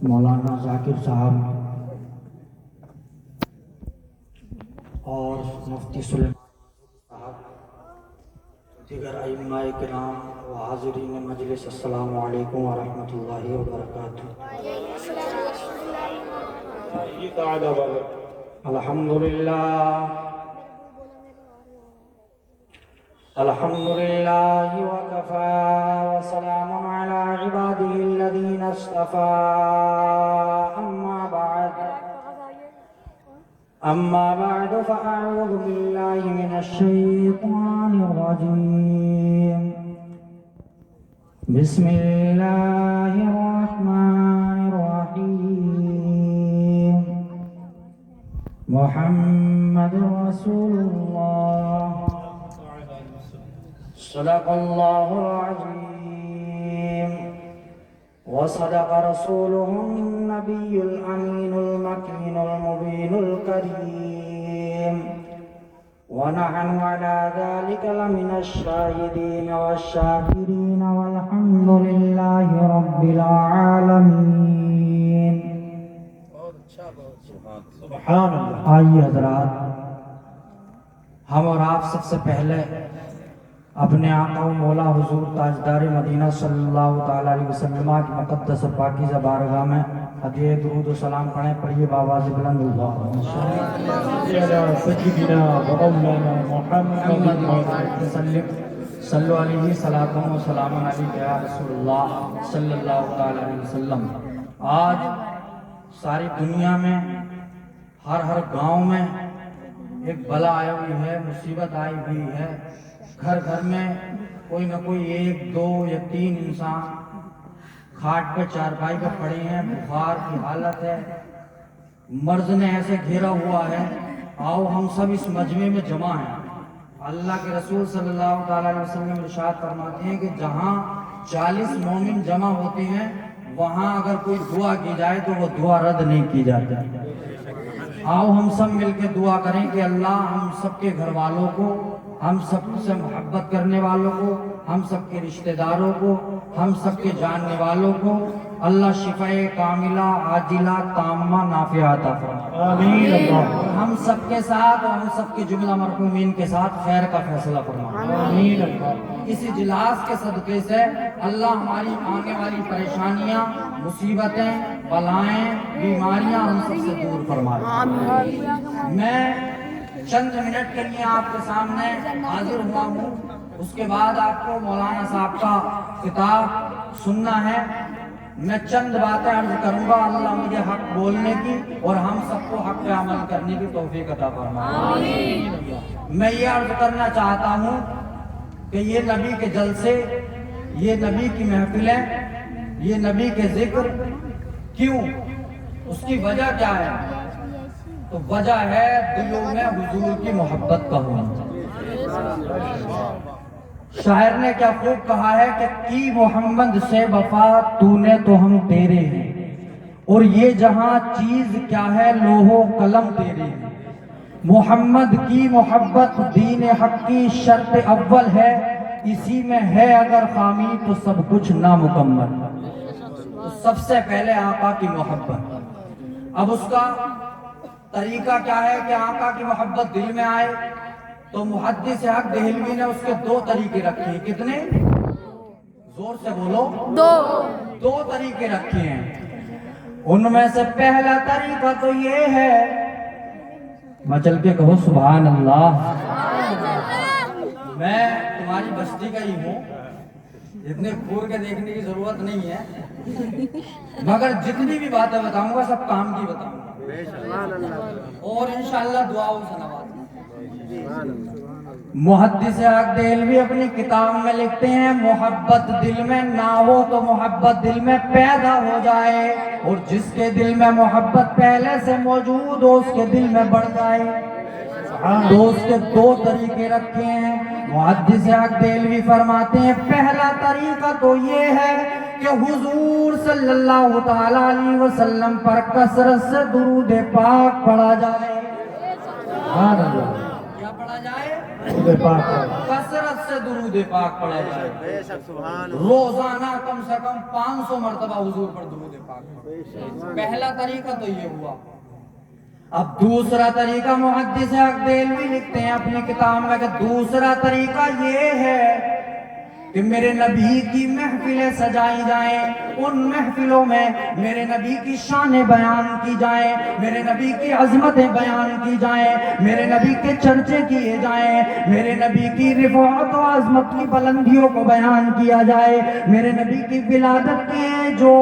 مولانا ذاکر صاحب اور مفتی سلیمان صاحب، دیگر ائمہ کرام و حاضرین مجلس، السلام علیکم ورحمۃ اللہ وبرکاتہ۔ الحمدللہ وکفى وسلام علی عباده الذین اصطفى، اما بعد فاعوذ باللہ من الشیطان الرجیم، بسم اللہ الرحمن الرحیم، محمد رسول اللہ، صدق اللہ العظیم، وصدق رسوله النبی الامین المکین المبین الکریم، ونحن على ذلك لمن الشاهدین والشاکرین والحمد للہ رب العالمین۔ سبحان اللہ۔ آئیے حضرات، ہم اور آپ سب سے پہلے اپنے آقا و مولا حضور تاجدار مدینہ صلی اللہ تعالیٰ علیہ وسلم کی مقدس و پاکیزہ بارگاہ میں ہدیہ درود و سلام پڑھیں۔ پڑھیے بآواز بلند اللہم صلو علیہ صلاۃ و سلام علیہ یا رسول اللہ صلی اللہ تعالیٰ علیہ وسلم۔ آج ساری دنیا میں ہر گاؤں میں ایک بلا آئی ہوئی ہے، مصیبت آئی ہوئی ہے۔ گھر گھر میں کوئی نہ کوئی ایک، دو یا تین انسان کھاٹ پہ چارپائی پہ پڑے ہیں، بخار کی حالت ہے، مرض نے ایسے گھیرا ہوا ہے۔ آؤ ہم سب اس مجمع میں جمع ہیں۔ اللہ کے رسول صلی اللہ تعالیٰ علیہ وسلم ارشاد فرماتے ہیں کہ جہاں 40 مومن جمع ہوتے ہیں وہاں اگر کوئی دعا کی جائے تو وہ دعا رد نہیں کی جاتی۔ آؤ ہم سب مل کے دعا کریں کہ اللہ ہم سب کے گھر والوں کو، ہم سب سے محبت کرنے والوں کو، ہم سب کے رشتہ داروں کو، ہم سب کے جاننے والوں کو اللہ شفاء کاملہ عاجلہ تامہ نافعہ عطا فرمائے۔ آمین۔ ہم سب کے ساتھ اور ہم سب کے جملہ مرحومین کے ساتھ خیر کا فیصلہ فرمائے۔ آمین۔ اس اجلاس کے صدقے سے اللہ ہماری آنے والی پریشانیاں، مصیبتیں، بلائیں، بیماریاں ہم سب سے دور فرمائے۔ میں چند منٹ کے لیے آپ کے سامنے حاضر ہوا ہوں، اس کے بعد آپ کو مولانا صاحب کا خطاب سننا ہے۔ میں چند باتیں عرض کروں گا، اللہ مجھے حق بولنے کی اور ہم سب کو حق پہ عمل کرنے کی توفیق عطا فرمائے۔ میں یہ عرض کرنا چاہتا ہوں کہ یہ نبی کے جلسے، یہ نبی کی محفلیں، یہ نبی کے ذکر کیوں، اس کی وجہ کیا ہے؟ تو وجہ ہے دلوں میں حضور کی محبت کا ہونا۔ شاعر نے کیا خوب کہا ہے کہ کی محمد سے وفا تو نے تو ہم تیرے ہیں، اور یہ جہاں چیز کیا ہے لوح و قلم تیرے ہیں۔ محمد کی محبت دین حق کی شرط اول ہے، اسی میں ہے اگر خامی تو سب کچھ نامکمل۔ تو سب سے پہلے آقا کی محبت۔ اب اس کا طریقہ کیا ہے کہ آقا کی محبت دل میں آئے؟ تو محدث حق دہلوی نے اس کے 2 طریقے رکھے ہیں۔ کتنے؟ زور سے بولو۔ 2 طریقے رکھے ہیں۔ ان میں سے پہلا طریقہ تو یہ ہے، مچل کے کہو سبحان اللہ۔ میں تمہاری بستی کا ہی ہوں، اتنے کھور کے دیکھنے کی ضرورت نہیں ہے، مگر جتنی بھی باتیں بتاؤں گا سب کام کی بتاؤں گا اور انشاءاللہ دعاؤں سے نوازوں گا۔ محدث حق دہلوی اپنی کتاب میں لکھتے ہیں محبت دل میں نہ ہو تو محبت دل میں پیدا ہو جائے، اور جس کے دل میں محبت پہلے سے موجود ہو اس کے دل میں بڑھ جائے۔ تو اس کے 2 طریقے رکھے ہیں۔ محدث حق دہلوی فرماتے ہیں پہلا طریقہ تو یہ ہے کہ حضور صلی اللہ تعالیٰ علیہ وسلم پر کثرت سے درود پاک پڑھا جائے۔ کیا پڑھا جائے؟ کثرت سے से दुरूद पाक पढ़ा जाए। रोजाना कम से कम 500 मरतबा हुजूर पर दुरूद पाक पढ़ो। पहला तरीका तो ये हुआ। अब दूसरा तरीका मुहद्दिस अक़देलवी लिखते हैं अपनी किताब में कि दूसरा तरीका ये है कि मेरे नबी की महफिलें सजाई जाएं, उन महफिलों में मेरे नबी की शानें बयान की जाएं, मेरे नबी की अज़मतें बयान की जाएं, मेरे नबी के चर्चे किए जाएं, मेरे नबी की रिफ़ाअत और अज़मत की बुलंदियों को बयान किया जाए, मेरे नबी की विलादत के जो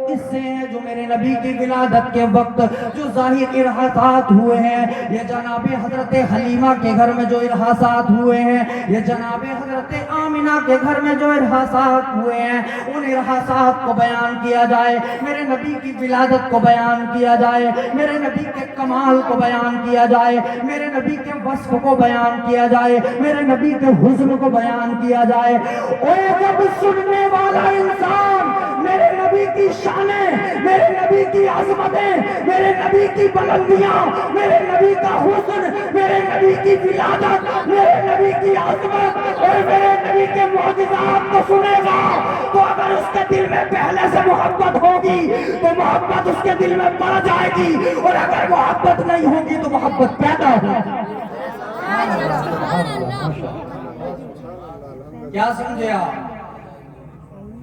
किस्से हैं, जो मेरे नबी की विलादत के वक्त जो ज़ाहिर इरहासात हुए हैं, ये जनाबे हज़रत हलीमा के घर में जो इरहासात हुए हैं, ये जनाबे हज़रत आमिना के घर में जो इरहासात हुए हैं, उन इरहासात को बयान किया जाए, मेरे नबी की विलादत को बयान किया जाए, मेरे नबी के कमाल को बयान किया जाए, मेरे नबी के वस्फ को बयान किया जाए, मेरे नबी के हुस्न को बयान किया जाए। और जब सुनने वाला इंसान मेरे नबी की शानें, मेरे नबी की अज़मतें, मेरे नबी की बुलंदियां, मेरे नबी का हुस्न, मेरे नबी की विलादत, मेरे नबी की अज़मत और मेरे नबी के मुअजिज़ात को सुनेगा, तो अगर उसके दिल में पहले से मोहब्बत होगी तो मोहब्बत उसके दिल में बढ़ जाएगी, और अगर मोहब्बत नहीं होगी तो मोहब्बत पैदा होगी। क्या समझे आप?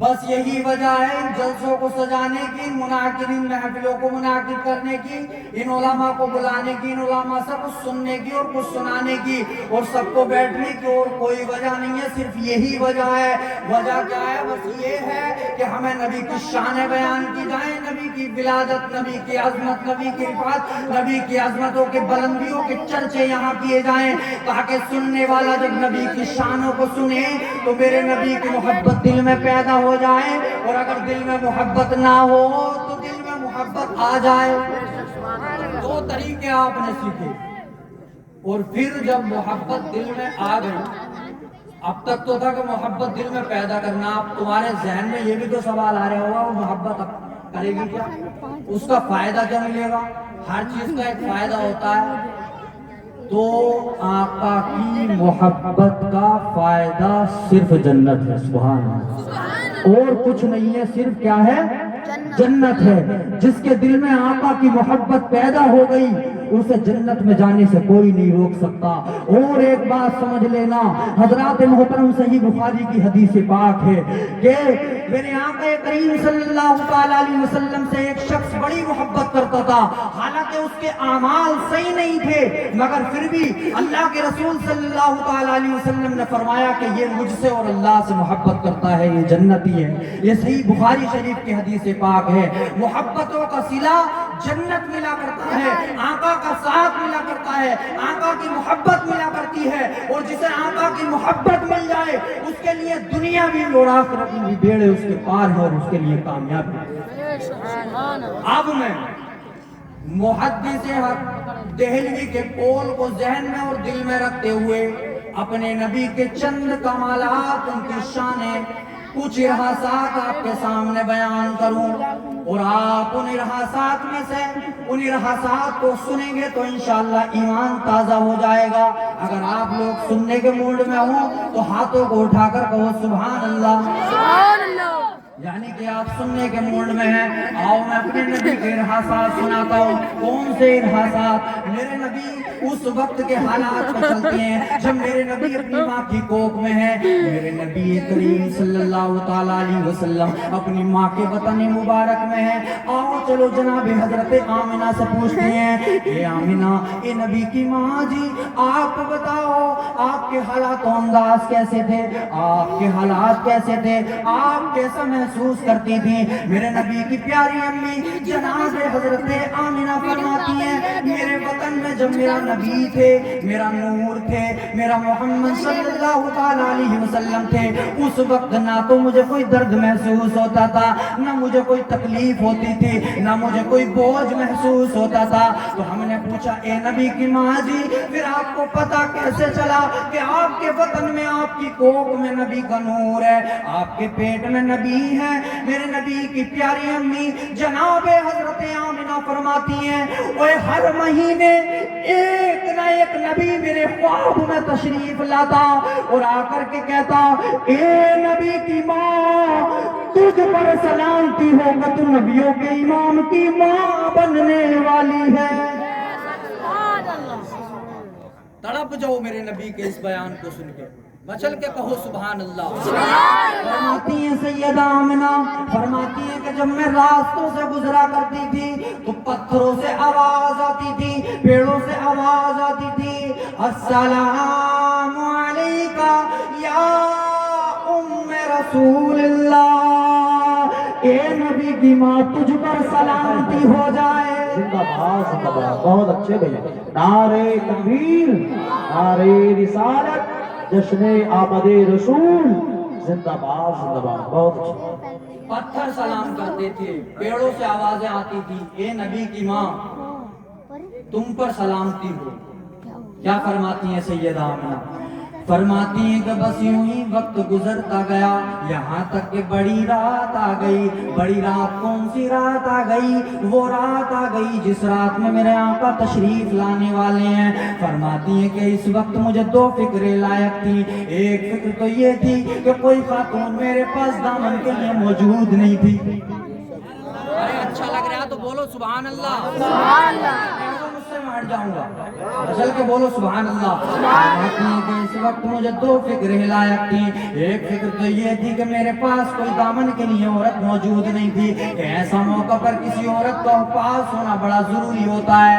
बस यही वजह है इन जलसों को सजाने की, मुनाकिरीन महफिलों को मुनाकिद करने की, इन उलमा को बुलाने की, इन उलमा से कुछ सुनने की और कुछ सुनाने की और सबको बैठने की, और कोई वजह नहीं है, सिर्फ यही वजह है। वजह क्या है? बस ये है कि हमें नबी की शान बयान की जाए, नबी की विलादत, नबी की अजमत, नबी की रिफात, नबी की अजमतों के बुलंदियों के चर्चे यहाँ किए जाएं, ताकि सुनने वाला जब नबी की शानों को सुने तो मेरे नबी की मोहब्बत दिल में पैदा हो जाए, और अगर दिल में मोहब्बत ना हो तो दिल में मोहब्बत आ जाए। दो तरीके आपने सीखे, और फिर जब मोहब्बत दिल में आ गई, अब तक तो था कि मोहब्बत दिल में पैदा करना, अब तुम्हारे जहन में ये भी तो सवाल आ रहा होगा, वो मोहब्बत अब करेगी क्या, उसका फायदा क्या मिलेगा? हर चीज का एक फायदा होता है। तो आका की मोहब्बत का फायदा सिर्फ जन्नत है, सुभान अल्लाह, और कुछ नहीं है, सिर्फ क्या है? जन्नत है। जिसके दिल में आका की मोहब्बत पैदा हो गई उसे जन्नत में जाने से कोई नहीं रोक सकता। और एक बात समझ लेना, हजरात मोहतरम, सही बुखारी की हदीस पाक है कि मेरे आका करीम सल्लल्लाहु अलैहि वसल्लम से एक शख्स बड़ी मोहब्बत करता था, हालांकि उसके आमाल सही नहीं थे, मगर फिर भी अल्लाह के रसूल सल्लल्लाहु अलैहि वसल्लम ने फरमाया कि ये मुझसे और अल्लाह से मोहब्बत करता है, ये जन्नती है। ये सही बुखारी शरीफ की हदीस पाक है। मोहब्बतों का सिला जन्नत मिला करता है, आका का साथ मिला करता है, आका की मोहब्बत मिला करती है, और जिसे आका की मोहब्बत मिल जाए उसके लिए दुनिया भी और आखिरत भी बेड़े उसके पार है और उसके लिए कामयाबी। अब मैं मुहद्दिस देहलवी के कौल को जहन में और दिल में रखते हुए अपने नबी के चंद कमालात, उनकी शानें, कुछ इरहासात आपके सामने बयान करूं, और आप उन इरहासात में से उन इरहासात को सुनेंगे तो इंशाअल्लाह ईमान ताजा हो जाएगा। अगर आप लोग सुनने के मूड में हो तो हाथों को उठाकर कहो सुभान अल्लाह, यानी कि आप सुनने के मूड में हैं। आओ मैं अपने नबी के इरहासात सुनाता हूँ। कौन से इरहासात? मेरे नबी उस वक्त के हालात को चलते हैं जब मेरे नबी अपनी माँ की कोख में है। मेरे नबी करीम सल्लल्लाहु अलैहि वसल्लम अपनी माँ के वतन मुबारक में है। आओ चलो जनाब हजरत आमिना से पूछते हैं, ये आमिना, ये नबी की माँ जी, आप बताओ आपके हालात अंदाज कैसे थे, आपके हालात कैसे थे, आप कैसा महसूस करती थी? मेरे नबी की प्यारी अम्मी जनाब हजरत आमिना फरमाती हैं, मेरे वतन में जब मेरा नबी थे, मेरा नूर थे, मेरा मोहम्मद सल्लल्लाहु अलैहि वसल्लम थे, उस वक्त ना तो मुझे कोई दर्द महसूस होता था, ना मुझे कोई तकलीफ होती थी, ना मुझे कोई बोझ महसूस होता था। तो हमने पूछा, ए नबी की माँ जी, फिर आपको पता कैसे चला कि आपके वतन में, आपकी कोख में नबी का नूर है, आपके पेट में नबी ہیں میرے نبی کی پیاری امی جناب حضرت آمنہ فرماتی ہیں اوے ہر مہینے ایک نہ ایک نبی میرے خواب میں تشریف لاتا اور آ کر کے کہتا اے نبی کی ماں تجھ پر سلامتی ہو کہ تو نبیوں کے امام کی ماں بننے والی ہے۔ تڑپ جاؤ میرے نبی کے اس بیان کو سن کے، مچل کے کہو سبحان اللہ۔ فرماتی ہیں سیدہ آمنہ، فرماتی ہیں کہ جب میں راستوں سے گزرا کرتی تھی تو پتھروں سے آواز آتی تھی، پیڑوں سے آواز آتی تھی، السلام علیکہ یا ام رسول اللہ، اے نبی کی ماں تجھ پر سلامتی ہو جائے۔ زندہ باد زندہ باد، بہت اچھے بھیا، نعرہ تکبیر، نعرہ رسالت، جشن آمد رسول، زندہ باد زندہ باد، بہت اچھے۔ پتھر سلام کرتے تھے، پیڑوں سے آوازیں آتی تھی، اے نبی کی ماں تم پر سلامتی ہو۔ کیا فرماتی ہیں سیدہ آمنہ؟ فرماتی ہیں کہ بس یوں ہی وقت گزرتا گیا یہاں تک کہ بڑی رات آ گئی۔ بڑی رات کون سی رات آ گئی؟ وہ رات آ گئی جس رات میں میرے آقا تشریف لانے والے ہیں۔ فرماتی ہیں کہ اس وقت مجھے دو فکریں لائق تھی۔ ایک فکر تو یہ تھی کہ کوئی خاتون میرے پاس دامن کے لیے موجود نہیں تھی۔ ارے اچھا لگ رہا تو بولو سبحان اللہ، سبحان اللہ، مجھ سے میں ہٹ جاؤں گا، چل کے بولو سبحان اللہ۔ فرماتی ہیں کہ اس وقت مجھے دو فکریں لائق تھی۔ ایک فکر تو یہ تھی کہ میرے پاس کوئی دامن کے لیے عورت موجود نہیں تھی، کہ ایسا موقع پر کسی عورت کا پاس ہونا بڑا ضروری ہوتا ہے۔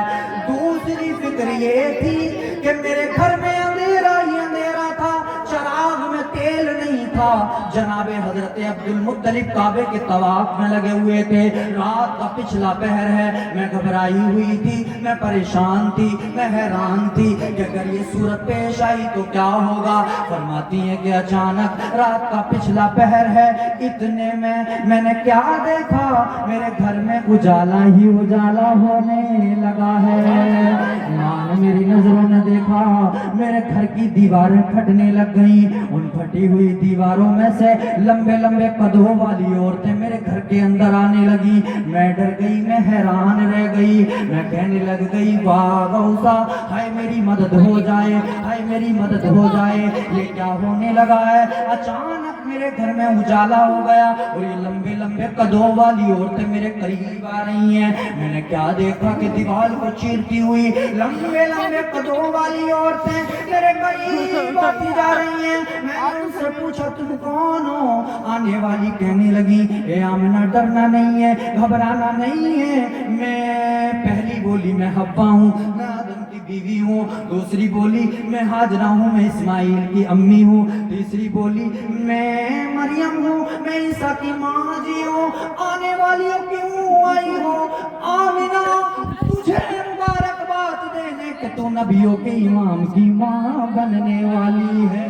دوسری فکر یہ تھی کہ میرے گھر میں اندھیرا ہی اندھیرا تھا، چراغ میں تیل نہیں تھا۔ جناب حضرت عبد المطلب کعبے کے طواف میں لگے ہوئے تھے، رات کا پچھلا پہر ہے، میں گھبرائی ہوئی تھی، میں پریشان تھی، میں حیران تھی کہ اگر یہ صورت پیش آئی تو کیا ہوگا۔ فرماتی ہیں کہ اچانک رات کا پچھلا پہر ہے، اتنے میں نے کیا دیکھا، میرے گھر میں اجالا ہی اجالا ہونے لگا ہے۔ ماں نے میری نظروں نے دیکھا میرے گھر کی دیواریں پھٹنے لگ گئیں، ان پھٹی ہوئی دیواروں میں سے لمبے لمبے قدوں والی عورتیں میرے گھر کے اندر آنے لگی۔ میں ڈر گئی، میں حیران رہ گئی، میں کہنے لگ گئی واہ غوثہ، ہائے میری مدد ہو جائے، ہائے میری مدد ہو جائے، یہ کیا ہونے لگا ہے۔ اچانک میرے گھر میں اجالا ہو گیا اور یہ لمبے لمبے قدوں والی عورتیں میرے قریب آ رہی ہیں۔ میں نے کیا دیکھا کہ دیوار کو چیرتی ہوئی لمبے لمبے قدوں والی عورتیں میرے قریب آتی جا رہی ہیں۔ میں نے ان سے پوچھا تم کون ہو؟ آنے والی کہنے لگی اے آمنہ ڈرنا نہیں ہے، گھبرانا نہیں ہے۔ میں پہلی بولی میں حوا ہوں، میں آدم کی بیوی ہوں۔ دوسری بولی میں ہاجرہ ہوں، میں اسماعیل کی امی ہوں۔ تیسری بولی میں مریم ہوں، میں عیسیٰ کی ماں جی ہوں۔ آنے والی کیوں آئی ہو؟ آمنہ تجھے مبارکباد دینے کہ تو نبیوں کے امام کی ماں بننے والی ہے۔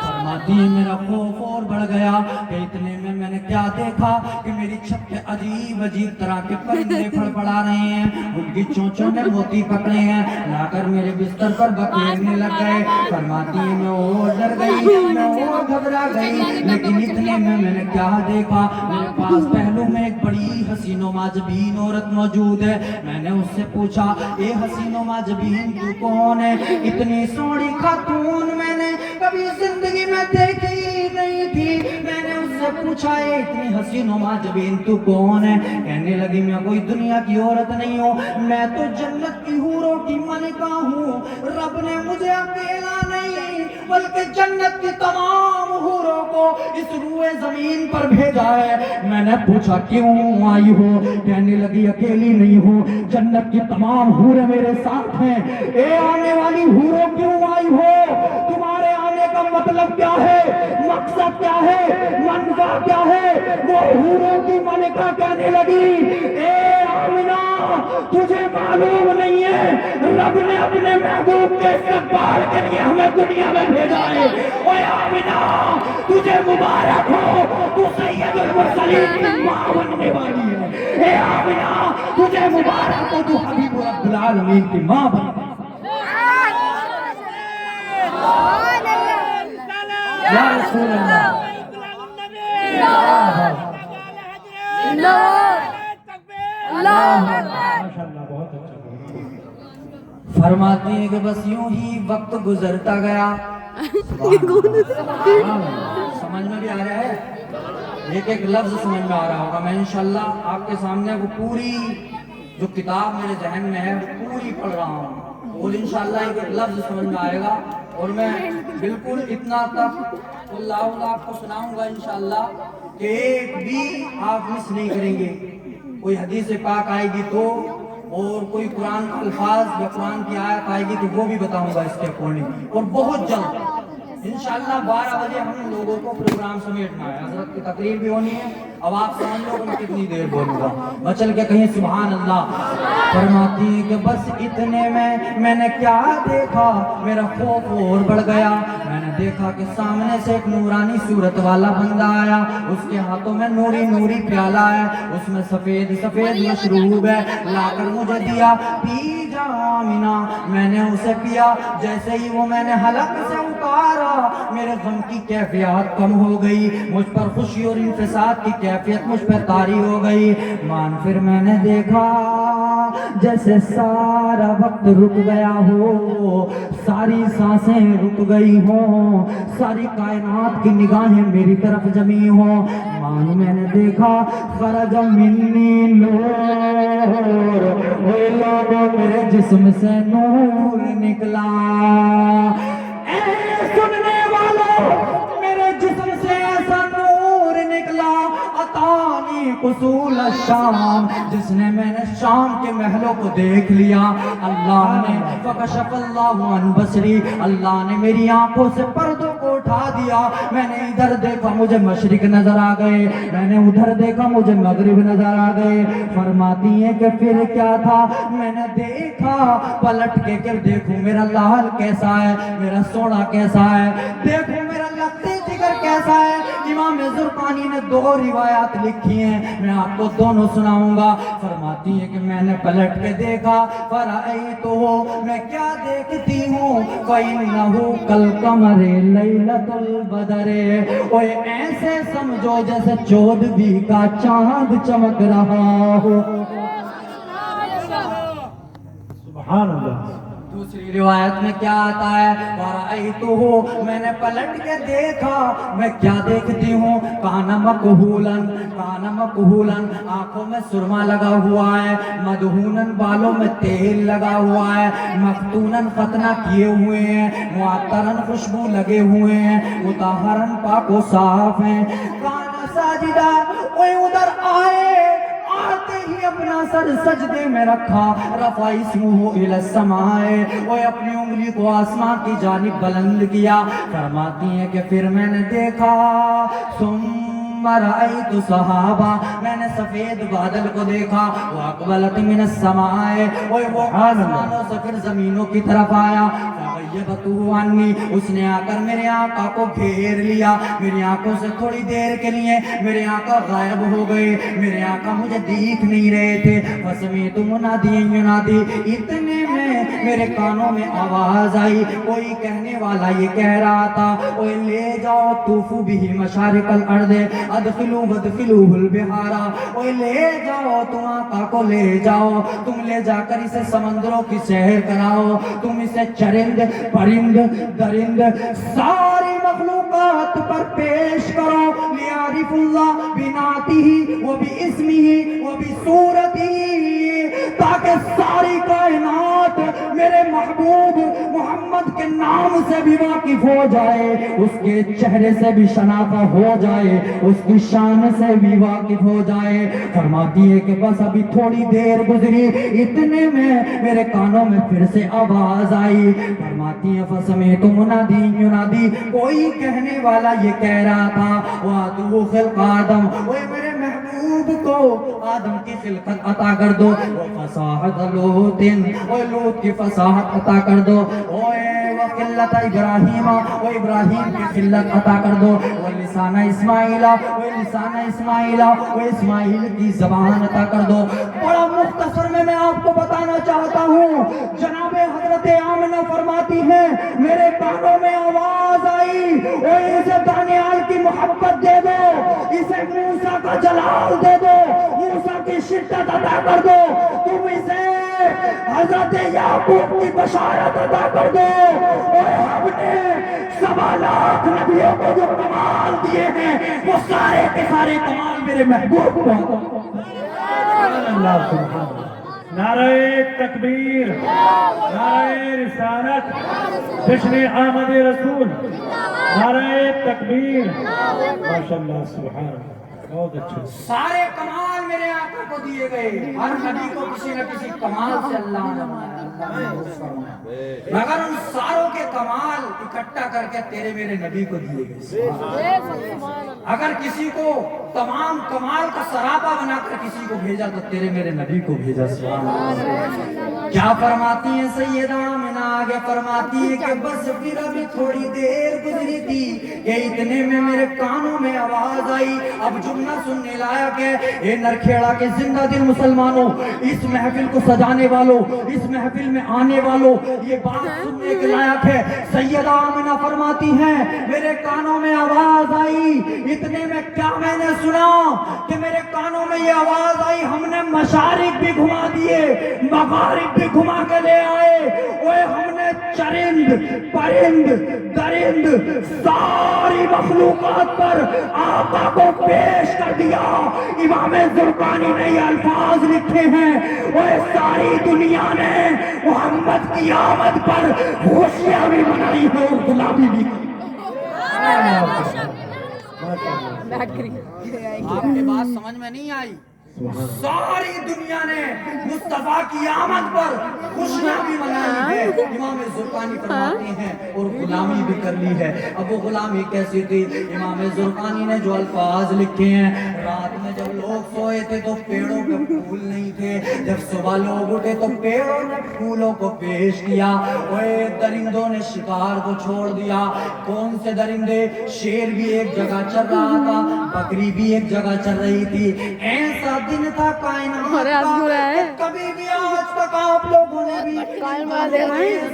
فرماتی ہے میرا خوف اور بڑھ گیا کہ اتنے میں نے کیا دیکھا کہ میری چھت پہ عجیب عجیب طرح کے پرندے پھڑپڑا رہے ہیں، ان کی چونچوں نے موتی پکڑے ہیں، لا کر میرے بستر پر بکھیرنے لگ گئے۔ فرماتی ہے میں اور ڈر گئی، میں اور گھبرا گئی، لیکن اتنے میں نے کیا دیکھا، میرے پاس پہلو میں ایک بڑی حسین و معجبین عورت موجود ہے۔ میں نے اس سے پوچھا اے حسین و معجبین تو کون ہے؟ اتنی سوڑی خاتون میں نے کبھی زندگی میں دیکھی نہیں تھی۔ میں نے اس سے پوچھا اے اتنی حسین و معجبین تو کون ہے؟ کہنے لگی میں کوئی دنیا کی عورت نہیں ہوں، میں تو جنت کی حوروں کی ملکہ ہوں۔ رب نے مجھے اکیلا نہیں بلکہ جنت کی تمام حوروں کو اس روئے زمین پر بھیجا ہے۔ میں نے پوچھا کیوں آئی ہو؟ کہنے لگی اکیلی نہیں ہوں، جنت کی تمام حوریں میرے ساتھ ہیں۔ اے آنے والی حوروں کیوں آئی ہو؟ تمہارے آنے کا مطلب کیا ہے؟ مقصد کیا ہے؟ منفع کیا ہے؟ وہ حوروں کی ملکہ کہنے لگی اے آمنہ تجھے معلوم نہیں ہے رب نے اپنے محبوب کے استقبال کے لیے ہمیں دنیا میں بھیجا ہے۔ اے آمنہ تجھے مبارک ہو، تو سید المرسلین کی ماں بننے والی ہے۔ اے آمنہ تجھے مبارک ہو، تو حبیب رب العالمین کی ماں بننے والی ہے۔ یا رسول اللہ माशाअल्लाह बहुत अच्छा। फरमाती है कि बस यूं ही वक्त गुजरता गया। समझ में भी आ रहा है, एक एक लफ्ज समझ में आ रहा होगा। मैं इंशाल्लाह आपके सामने वो पूरी जो किताब मेरे जहन में है वो पूरी पढ़ रहा हूँ और इंशाल्लाह एक एक लफ्ज समझ में आएगा। और मैं बिल्कुल इतना तक अल्लाह आपको सुनाऊंगा इंशाल्लाह कि एक भी आप मिस नहीं करेंगे। कोई हदीस पाक आएगी तो, और कोई कुरान का अल्फाज या कुरान की आयत आएगी तो वो भी बताऊंगा इसके अकॉर्डिंग। और बहुत जल्द इंशाल्लाह 12 बजे हम लोगों को प्रोग्राम समेटना है, हजरत की तकरीर भी होनी है। अब आप समझ लो मैं कितनी देर बोलूंगा, बचल के कहीं सुभान अल्लाह। फरमाती है कि बस इतने में मैंने क्या देखा, मेरा खौफ और बढ़ गया। मैंने देखा कि सामने से एक नूरानी सूरत वाला बंदा आया, उसके हाथों में नूरी नूरी प्याला है, उसमें सफेद सफेद मशरूब है, लाकर मुझे दिया, पी जा आमिना। मैंने उसे पिया, जैसे ही वो मैंने हलक से उतारा मेरे गम की कैफियत कम हो गई, मुझ पर खुशी और इंफिसाद की कैफियत मुझ पर तारी हो गई। मान फिर मैंने देखा जैसे सारा वक्त रुक गया हो, सारी सांसें रुक गई हो, सारी कायनात की निगाहें मेरी तरफ जमी हो। मान मैंने देखा खरज मिन्नी नूर, मेरे जिस्म से नूर निकला। सुनने वालों मेरे जिस्म से ऐसा नूर निकला, अतानी कुसूल शाम, जिसने मैंने शाम के महलों को देख लिया। अल्लाह ने फकशफल्लाहु अन बसरी, अल्लाह ने मेरी आंखों से पर्दों को उठा दिया। मैंने इधर देखा मुझे मशरिक नजर आ गए, मैंने उधर देखा मुझे मगरिब नजर आ गए। फरमाती है कि फिर क्या था, मैंने देखा पलट के देखूं मेरा लाल कैसा है, मेरा सोना कैसा है, देखो मेरा लफ्ते जिगर कैसा है। इमाम ज़ुरकानी ने 2 रिवायात लिखी हैं, मैं आपको दोनों सुनाऊंगा। फरमाती है कि मैंने पलट के देखा, फराइतु हो, मैं क्या देखती हूँ, फइन्नहु कल कमरे लैलतुल बदरे, ओए ऐसे समझो जैसे 14वीं का चांद चमक रहा हो। सुभान अल्लाह। दूसरी रिवायत में क्या आता है, फराइतु हो, मैंने पलट के देखा, मैं क्या देखती हूँ, काना मकहूलन, आंखों में सुरमा लगा हुआ है, मदहूनन, बालों में तेल लगा हुआ है, मख्तूनन, खतना किए हुए हैं, मुअत्तरन, खुशबू लगे हुए हैं, मुताहरन, पाको साफ हैं, काना साजिदा, ओए उधर आए, आते ही अपना सर सजदे में रखा, रफा इस्मुहु इला समाए, ओए अपनी उंगली को आसमान की जानिब बुलंद किया। फरमाती है कि फिर मैंने देखा, सुम्मा रअयतु सहाबा, मैंने सफेद बादल को देखा, वो अक़बलत मिनस समाए, ओए वो आसमानों से फिर जमीनों की तरफ आया। उसने आकर मेरे आका को घेर लिया, मेरी आंखों से थोड़ी देर के लिए मेरे आका गायब हो गए, मेरे आका मुझे दिख नहीं रहे थे। फसमीतु मुनादियन युनादी, इतने में मेरे कानों में आवाज आई, कोई कहने वाला ये कह रहा था, ओए ले जाओ तूफू बिही मशारिकल अर्दे अदखिलू बदखिलूहुल बिहारा, ओए ले जाओ तुम आका को ले जाओ, तुम ले जाकर इसे समंदरों की सैर कराओ, तुम इसे चरिंद परिंद दरिंद सारी मखलूकात पर पेश करो, लियारिफुल्लाह बिनातिही व बिइस्मिही व बिसूरतिही, ताकि सारी कायनात मेरे महबूब मोहम्मद के नाम से भी वाकिफ हो जाए, उसके चेहरे से भी शनाख्त हो जाए, उसकी शान से भी वाकिफ हो जाए। फरमाती है कि बस अभी थोड़ी देर गुजरी, इतने में मेरे कानों में फिर से आवाज आई। फरमाती है फसमीतु मुनादी युनादी, कोई कहने वाला ये कह रहा था, वातु खिल्क आदम, ओए मेरे महबूब को आदम की खिलकत अता कर दो, फसाहत लूतिन, ओए लूत की फसाहत अता कर दो, ओए वकिल्लत इब्राहीमा, ओए इब्राहीम की खिल्लत अता कर दो, ओए लिसाना इस्माइला, ओए लिसाना इस्माइला, ओए इस्माइल की ज़बान अता कर दो। बड़ा मुख्तसर में मैं आपको बताना चाहता हूँ, जनाबे हजरत आमिना फरमाती हैं, मेरे कानों में आवाज आई, ओए इसे दानियाल की मोहब्बत दे दो, इसे मूसा का जलाल दे दो, मूसा की شدت عطا کر دو، تم اسے حضرت یعقوب کی بشارت عطا کر دو۔ اور ہم نے 1.25 لاکھ نبیوں کو جو کمال دیے ہیں وہ سارے کے سارے کمال میرے محبوب کو عطا کر دو۔ اللہ سبحانہ۔ نعرہ تکبیر، نعرہ رسالت، جشن آمد رسول، نعرہ تکبیر، ماشاءاللہ سبحان اللہ، بہت اچھا۔ سارے کمال میرے آقا کو دیے گئے، ہر نبی کو کسی نہ کسی کمال سے اللہ نے بنایا، مگر ان ساروں کے کمال اکٹھا کر کے تیرے میرے نبی کو دیے گئے۔ اگر کسی کو تمام کمال کا سراپا بنا کر کسی کو بھیجا تو تیرے میرے نبی کو بھیجا۔ سبحان اللہ۔ کیا فرماتی ہیں سیدہ آمنہ آگے فرماتی ہے کہ بس پھر ابھی تھوڑی دیر گزری تھی کہ اتنے میں میرے کانوں میں آواز آئی، اب جملہ سننے لائق ہے۔ اے نرکھیڑا کے زندہ دل مسلمانوں، اس محفل کو سجانے والوں، اس محفل میں آنے والوں، یہ بات سننے کے لائق ہے۔ سیدہ آمنہ فرماتی ہیں میرے کانوں میں آواز آئی، اتنے میں کیا میں نے سنا کہ میرے کانوں میں یہ آواز آئی، ہم نے مشارق بھی گھما دیے، مغارب بھی گھما کے لے آئے، اوے ہم نے چرند پرند درند ساری مخلوقات پر آقا کو پیش کر دیا۔ امام زرقانی نے یہ الفاظ لکھے ہیں، اوے ساری دنیا نے محمد کی آمد پر خوشیاں بھی منائی ہے اور غلامی بھی کی۔ آپ کے بات سمجھ میں نہیں آئی؟ ساری دنیا نے مصطفیٰ کی آمد پر خوشیاں بھی منائی ہے، امام زرقانی فرماتے ہیں، اور غلامی بھی کر لی ہے۔ اب وہ غلامی کیسی تھی؟ امام زرقانی نے جو الفاظ لکھے ہیں، رات میں جب لوگ سوئے تھے تو پیڑوں پہ پھول نہیں تھے، جب صبح لوگ اٹھے تو پیڑوں نے پھولوں کو پیش کیا، اوے درندوں نے شکار کو چھوڑ دیا۔ کون سے درندے؟ شیر بھی ایک جگہ چل رہا تھا، بکری بھی ایک جگہ چل رہی تھی۔ ایسا دن تھا کائنات کا، کبھی بھی آج تک آپ لوگوں نے بھی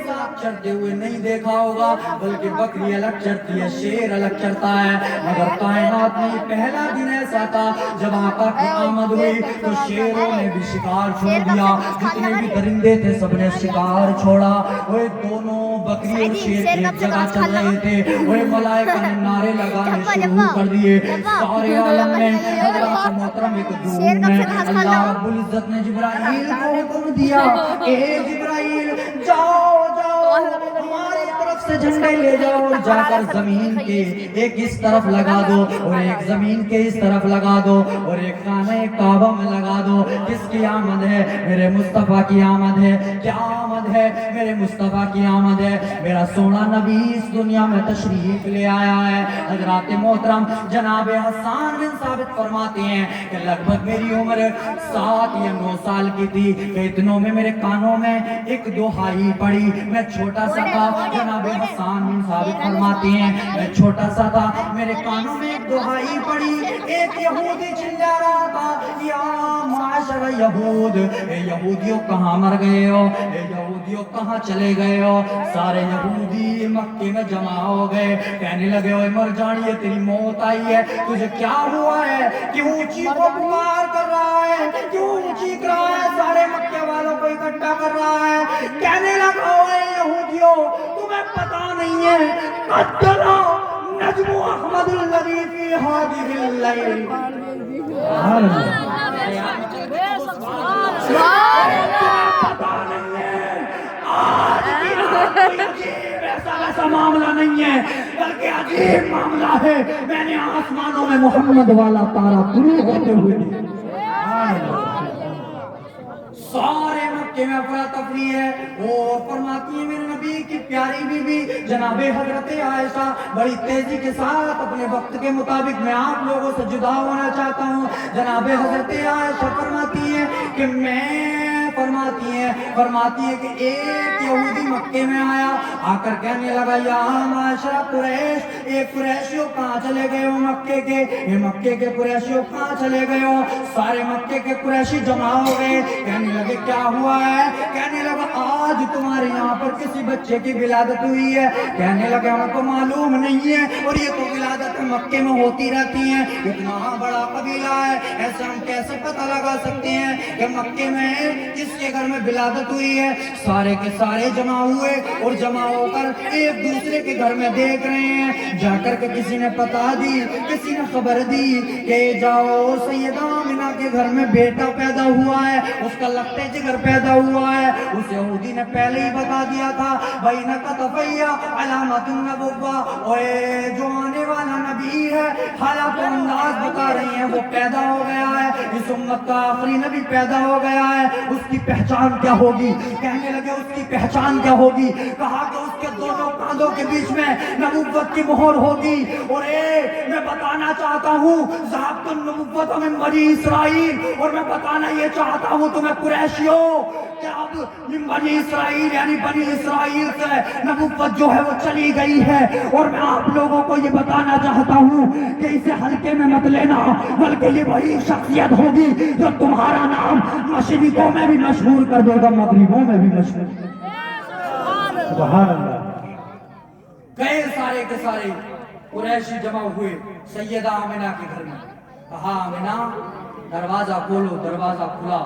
ساتھ چڑھتے ہوئے نہیں دیکھا ہوگا، بلکہ بکری الگ چڑھتی ہے، شیر الگ چڑھتا ہے، مگر کائنات میں یہ پہلا دن ایسا تھا جب آقا کی آمد ہوئی تو شیروں نے بھی شکار چھوڑ دیا، جتنے بھی درندے تھے سب نے شکار چھوڑا۔ وہ دونوں بکری اور شیر ایک جگہ چل رہے تھے، وہ ملائکہ نے نعرے لگانے شروع کر دیے، سارے عالم میں حضرات محترم ایک دور میں اللہ رب العزت نے جبرائیل کو حکم دیا، اے جبرائیل جاؤ جاؤ ہماری طرف سے جھنڈے لے جاؤ، جا کر زمین کے ایک اس طرف لگا دو اور ایک زمین کے اس طرف لگا دو اور ایک خانہ کعبہ میں لگا دو۔ کس کی آمد ہے؟ میرے مصطفیٰ کی آمد ہے۔ کیا آمد ہے؟ میرے مصطفیٰ کی آمد ہے۔ میرا سونا نبی اس دنیا میں تشریف لے آیا ہے۔ حضرات محترم جناب حسان بن ثابت فرماتے ہیں کہ لگ بھگ میری عمر 7 یا 9 سال کی تھی کہ اتنوں میں میرے کانوں میں ایک دہائی پڑی، میں چھوٹا سا تھا۔ جناب حسان بن ثابت فرماتے ہیں میں چھوٹا سا تھا، میرے کانوں میں ایک دہائی پڑی، ایک یہودی چلا رہا تھا، یا معاشر یہود، اے یہودیوں کہاں مر گئے ہو، اے یہودیوں کہاں چلے گئے ہو؟ سارے یہودی مکے میں جمع ہو گئے، کہنے لگے ہوئے مر جانی ہے، تیری موت آئی ہے، تجھے کیا ہوا ہے، کیوں چیخ و پکار کر رہا ہے، کیوں چیخ رہا ہے، سارے مکے والوں کو اکٹھا کر رہا ہے، کہنے لگا ہوئے یہودیوں تمہیں پتا نہیں ہے قتلا نجم احمد الذی فی ہذہ اللیل۔ پتا نہیں ہے آج کی رات کوئی عجیب ایسا معاملہ نہیں ہے، بلکہ عجیب معاملہ ہے، میں نے آسمانوں میں محمد والا تارا طلوع ہوتے ہوئے سارے مکے میں افراتفری ہے۔ اور فرماتی ہے میرے نبی کی پیاری بی بی جناب حضرت عائشہ بڑی تیزی کے ساتھ اپنے وقت کے مطابق میں آپ لوگوں سے جدا ہونا چاہتا ہوں۔ جناب حضرت عائشہ فرماتی ہے کہ میں फरमाती हैं कि एक यहूदी मक्के में आया, आकर कहने लगा या माशरा कुरैश, ये कुरैशियों कहाँ चले गए हो मक्के के, ये मक्के के कुरैशियों कहाँ चले गए हो। सारे मक्के के कुरैशी जमा हो गए, कहने लगे क्या हुआ है। कहने लगा आज तुम्हारे यहाँ पर किसी बच्चे की विलादत हुई है। कहने लगे हमको मालूम नहीं है, और ये तो विलादत मक्के में होती रहती है, इतना बड़ा कबीला है, ऐसे हम कैसे पता लगा सकते हैं कि मक्के में किसके घर में विलादत हुई है। सारे के सारे जमा हुए और जमा होकर एक दूसरे के घर में देख रहे हैं। जाकर के किसी ने बता दी, किसी ने खबर दी कि जाओ सैयदा आमिना के घर में बेटा पैदा हुआ है, उसका लट्टे जिगर पैदा हुआ है। उस यहूदी ने पहले ही बता दिया था भाई न कतफैया अलामतुन नबुव्वा, ओए जो आने वाला नबी है हालात अंदाज बता रही हैं वो पैदा हो गया है, इस उम्मत का आखिरी नबी पैदा हो गया है। उसकी पहचान क्या होगी। कहने लगे उसकी पहचान क्या होगी। कहा कि उसके दोनों कांधों के बीच में नबुव्वत की मोहर होगी। और मैं बताना चाहता हूँ ज़ाब्तुन नबुव्वत मिन बनी इसराइल, और मैं बताना ये चाहता हूँ तुम्हें कुरैशियों कि अब मिन बनी इसराइल यानी बनी इसराइल से नबुव्वत जो है वो चली गई है। और मैं आप लोगों को ये बताना चाहता हूँ कि इसे हल्के में मत लेना, बल्कि ये वही शख्सियत होगी जो तुम्हारा नाम मशरिकों में भी मशहूर कर देगा, मगरिबों में भी मशहूर। सुभान अल्लाह। गए सारे के सारे कुरैशी जमा हुए सैयदा आमिना के घर में। कहा आमिना दरवाजा खोलो। दरवाजा खुला,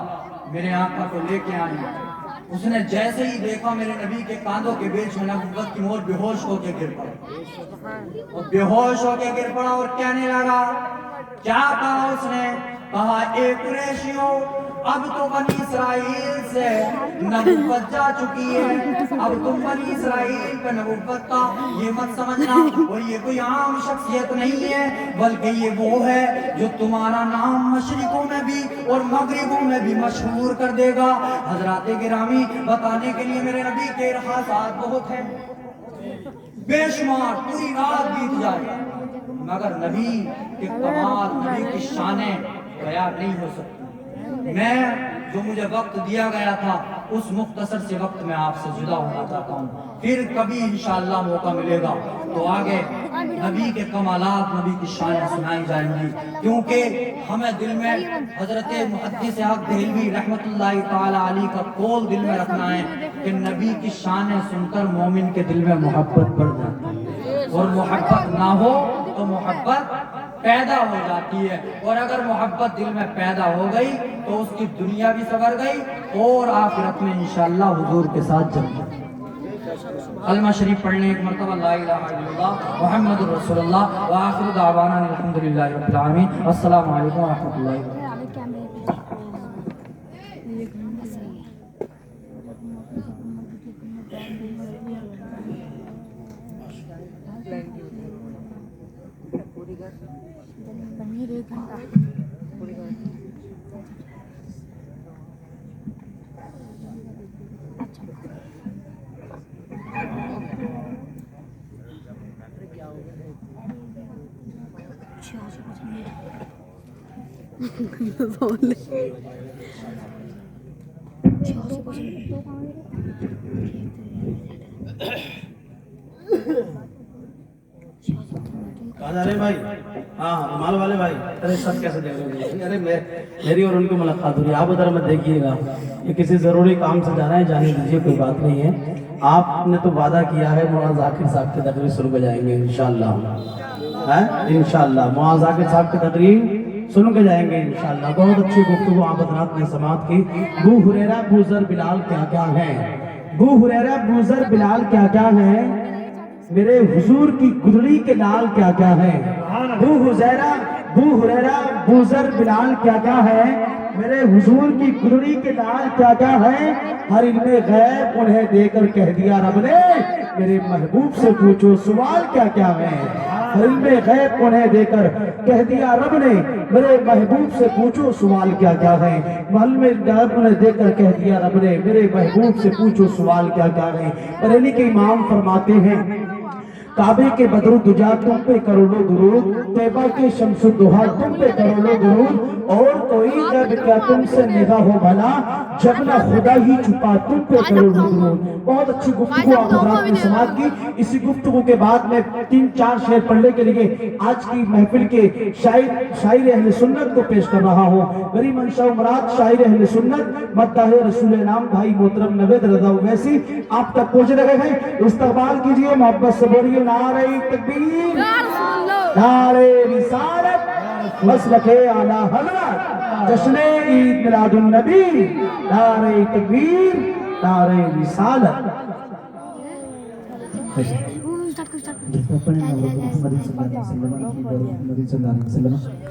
मेरे आका को लेके आए। उसने जैसे ही देखा मेरे नबी के कांधों के बीच में नबुव्वत की मोहर, बेहोश होके गिर पड़ा। और बेहोश होके गिर पड़ा और कहने लगा, क्या कहा उसने। कहा ए कुरैशियों, अब तो बनी इसराइल से नबुव्वत जा चुकी है, अब तुम बनी इसराइल पे नबुव्वत का ये मत समझना, और ये कोई आम शख्सियत नहीं है, बल्कि ये वो है जो तुम्हारा नाम मशरिकों में भी और मगरिबों में भी मशहूर कर देगा। हजरात गिरामी, बताने के लिए मेरे नबी के इरहासात बहुत हैं, बेशुमार, पूरी रात बीत जाए, मगर नबी के कमाल, नबी की शाने बयान नहीं हो सकती। मैं जो मुझे वक्त दिया गया था उस मुख्तसर से वक्त में आपसे जुदा होना चाहता हूँ। फिर कभी इंशाअल्लाह मौका मिलेगा तो आगे नबी के कमालात, नबी की शान सुनाई जाएंगी, क्योंकि हमें दिल में हजरत मुहद्दिस हक देहलवी रहमतुल्लाहि ताला अलैह का कौल दिल में रखना है कि नबी की शान सुनकर मोमिन के दिल में मोहब्बत बढ़ जाती है, और मोहब्बत ना हो तो मोहब्बत पैदा हो जाती है, और अगर मोहब्बत दिल में पैदा हो गई तो उसकी दुनिया भी सवर गई और आखिरत में इंशाअल्लाह हुजूर के साथ जन्नत। कलमा शरीफ पढ़ने एक मरतबा ला इलाहा इल्लल्लाह मुहम्मदुर रसूलुल्लाह व आखिरु दावाना अल्हम्दुलिल्लाहि रब्बिल आलमीन। अस्सलामु अलैकुम व रहमतुल्लाहि व पनीर 1 घंटा अरे भाई, हाँ रुमाल वाले भाई, अरे सब कैसे देख रहे हो। अरे मेरी और उनकी मुलाकात हो रही है, आप उधर मत देखिएगा, ये किसी ज़रूरी काम से जा रहे हैं, जाने दीजिए, कोई बात नहीं है। आपने तो वादा किया है मौलाना जाकिर साहब की तकरीर शुरू हो जाएंगे इंशाअल्लाह, है इंशाअल्लाह। मौलाना जाकिर साहब की तकरीर सुन के जाएंगे इंशाअल्लाह। बहुत अच्छी गुफ्तगू आप हज़रात ने समाअत की। अबू हुरैरा, अबू ज़र, बिलाल क्या क्या है। अबू हुरैरा, अबू ज़र, बिलाल क्या क्या है। मेरे हुजूर की गुदड़ी के लाल क्या क्या है। अबू हुरैरा, अबू ज़र, बिलाल क्या क्या है। मेरे हुजूर की गुदड़ी के लाल क्या क्या है। हर इल्मे गैब उन्हें देकर कह दिया रब ने, मेरे महबूब से पूछो सवाल क्या क्या है। हर इल्मे गैब उन्हें देकर कह दिया रब ने, मेरे महबूब से पूछो सवाल क्या क्या है। महल में गैब उन्हें देकर कह दिया रब ने, मेरे महबूब से पूछो सवाल क्या क्या है। बरेली के इमाम फरमाते हैं, काबे के बदरुद्दुजा तुम पे करोड़ों दुरूद, तैबा के शम्सुद्दुहा तुम पे करोड़ों दुरूद, اور کوئی غیب کیا تم سے نگاہ ہو بھلا جب نہ خدا ہی چھپا تم پہ کرو درود. بہت اچھی گفتگو آپ حضرات نے سماعت کی. اسی گفتگو کے بعد میں 3-4 شعر پڑھنے کے لیے آج کی محفل کے شاعر اہل سنت کو پیش کر رہا ہوں. غریب منشا مراد شاعر اہل سنت مداح رسول نام بھائی محترم نوید رضا اویسی آپ تک پہنچ رہے ہیں. استقبال کیجئے, محبت سے بولیے نعرہ تکبیر, نعرہ رسالت, مسلک اعلی حضرت, جشن عید میلاد النبی, نعرہ تکبیر, نعرہ رسالت. Start.